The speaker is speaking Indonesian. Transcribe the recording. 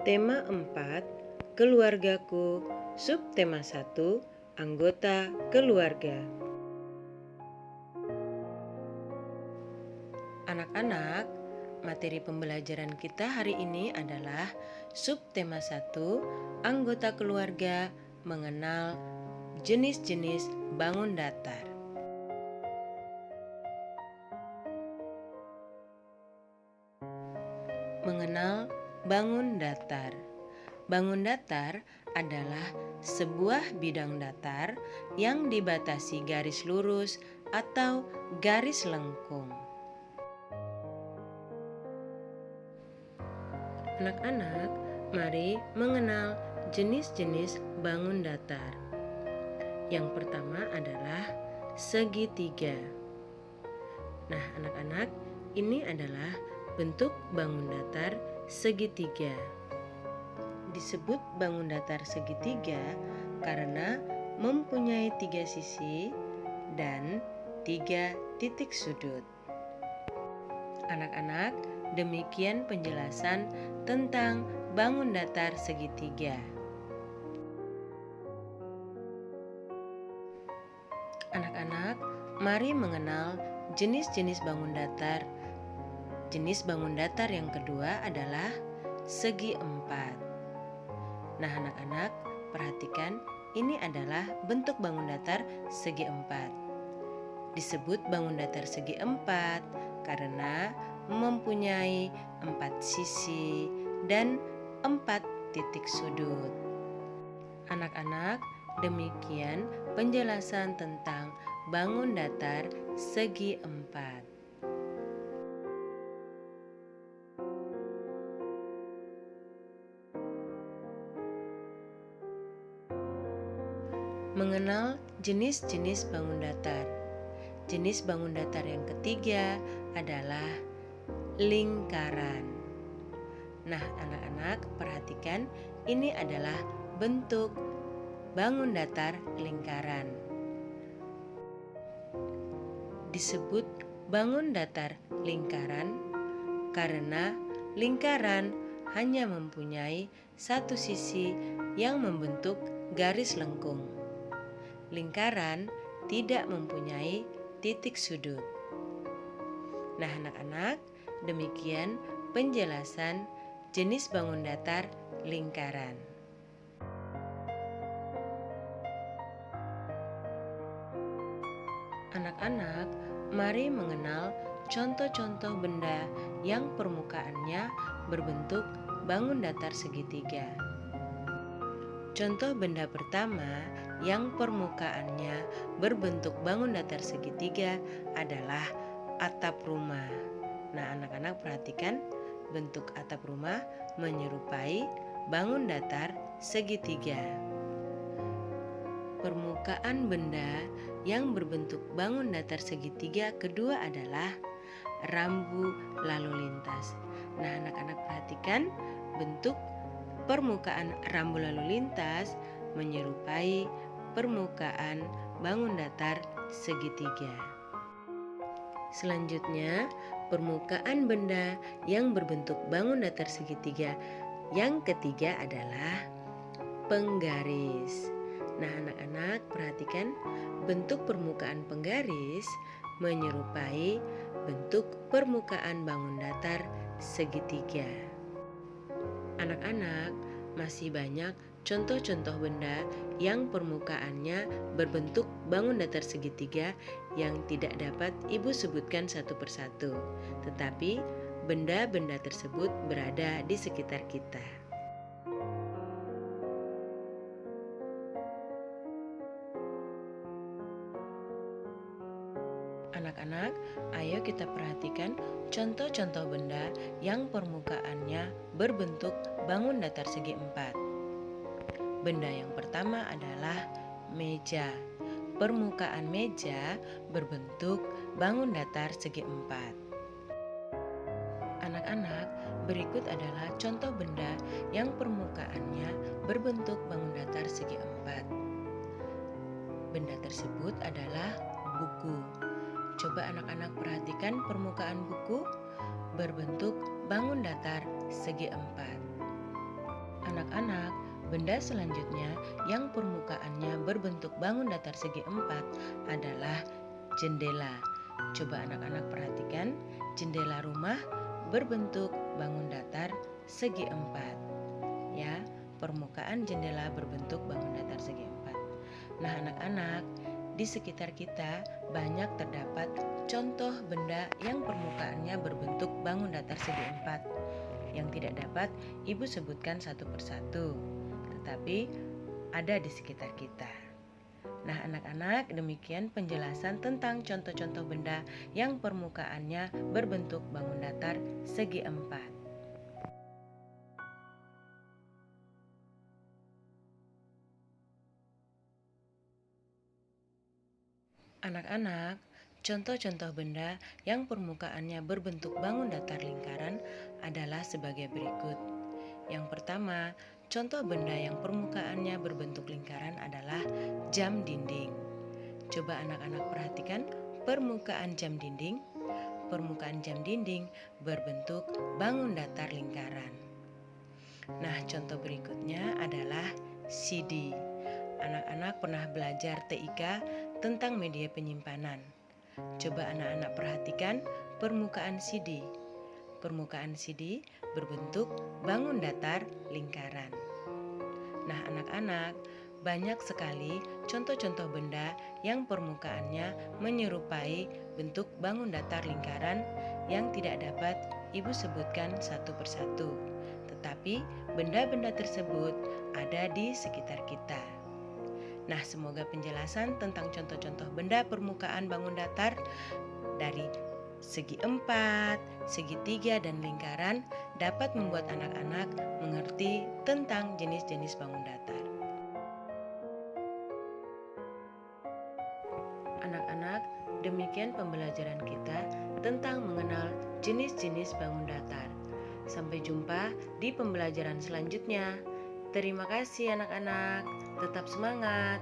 Tema 4, Keluargaku. Subtema 1, Anggota keluarga. Anak-anak, materi pembelajaran kita hari ini adalah subtema 1, Anggota keluarga, mengenal jenis-jenis bangun datar. Mengenal bangun datar. Bangun datar adalah sebuah bidang datar yang dibatasi garis lurus atau garis lengkung. Anak-anak, mari mengenal jenis-jenis bangun datar. Yang pertama adalah segitiga. Nah, anak-anak, ini adalah bentuk bangun datar segitiga. Disebut bangun datar segitiga karena mempunyai 3 sisi dan 3 titik sudut. Anak-anak, demikian penjelasan tentang bangun datar segitiga. Anak-anak, mari mengenal jenis-jenis bangun datar. Jenis bangun datar yang kedua adalah segi empat. Nah, anak-anak, perhatikan, ini adalah bentuk bangun datar segi empat. Disebut bangun datar segi empat karena mempunyai 4 sisi dan 4 titik sudut. Anak-anak, demikian penjelasan tentang bangun datar segi empat. Mengenal jenis-jenis bangun datar. Jenis bangun datar yang ketiga adalah lingkaran. Nah, anak-anak, perhatikan, ini adalah bentuk bangun datar lingkaran. Disebut bangun datar lingkaran karena lingkaran hanya mempunyai 1 sisi yang membentuk garis lengkung. Lingkaran tidak mempunyai titik sudut. Nah, anak-anak, demikian penjelasan jenis bangun datar lingkaran. Anak-anak, mari mengenal contoh-contoh benda yang permukaannya berbentuk bangun datar segitiga. Contoh benda pertama yang permukaannya berbentuk bangun datar segitiga adalah atap rumah. Nah, anak-anak, perhatikan, bentuk atap rumah menyerupai bangun datar segitiga. Permukaan benda yang berbentuk bangun datar segitiga kedua adalah rambu lalu lintas. Nah, anak-anak, perhatikan, bentuk permukaan rambu lalu lintas menyerupai permukaan bangun datar segitiga. Selanjutnya, permukaan benda yang berbentuk bangun datar segitiga yang ketiga adalah penggaris. Nah, anak-anak, perhatikan, bentuk permukaan penggaris menyerupai bentuk permukaan bangun datar segitiga. Anak-anak, masih banyak contoh-contoh benda yang permukaannya berbentuk bangun datar segitiga yang tidak dapat Ibu sebutkan satu persatu, tetapi benda-benda tersebut berada di sekitar kita. Anak-anak, ayo kita perhatikan contoh-contoh benda yang permukaannya berbentuk bangun datar segi empat. Benda yang pertama adalah meja. Permukaan meja berbentuk bangun datar segi empat. Anak-anak, berikut adalah contoh benda yang permukaannya berbentuk bangun datar segi empat. Benda tersebut adalah buku. Coba anak-anak perhatikan permukaan buku berbentuk bangun datar segi empat. Anak-anak, benda selanjutnya yang permukaannya berbentuk bangun datar segi empat adalah jendela. Coba anak-anak perhatikan, jendela rumah berbentuk bangun datar segi empat. Ya, permukaan jendela berbentuk bangun datar segi empat. Nah, anak-anak, di sekitar kita banyak terdapat contoh benda yang permukaannya berbentuk bangun datar segi empat yang tidak dapat Ibu sebutkan satu persatu, tetapi ada di sekitar kita. Nah, anak-anak, demikian penjelasan tentang contoh-contoh benda yang permukaannya berbentuk bangun datar segi empat. Anak-anak, contoh-contoh benda yang permukaannya berbentuk bangun datar lingkaran adalah sebagai berikut. Yang pertama, contoh benda yang permukaannya berbentuk lingkaran adalah jam dinding. Coba anak-anak perhatikan permukaan jam dinding. Permukaan jam dinding berbentuk bangun datar lingkaran. Nah, contoh berikutnya adalah CD. Anak-anak pernah belajar TIK tentang media penyimpanan. Coba anak-anak perhatikan permukaan CD. Permukaan CD berbentuk bangun datar lingkaran. Nah, anak-anak, banyak sekali contoh-contoh benda yang permukaannya menyerupai bentuk bangun datar lingkaran yang tidak dapat Ibu sebutkan satu persatu. Tetapi benda-benda tersebut ada di sekitar kita. Nah, semoga penjelasan tentang contoh-contoh benda permukaan bangun datar dari segi empat, segi tiga, dan lingkaran dapat membuat anak-anak mengerti tentang jenis-jenis bangun datar. Anak-anak, demikian pembelajaran kita tentang mengenal jenis-jenis bangun datar. Sampai jumpa di pembelajaran selanjutnya. Terima kasih anak-anak, tetap semangat.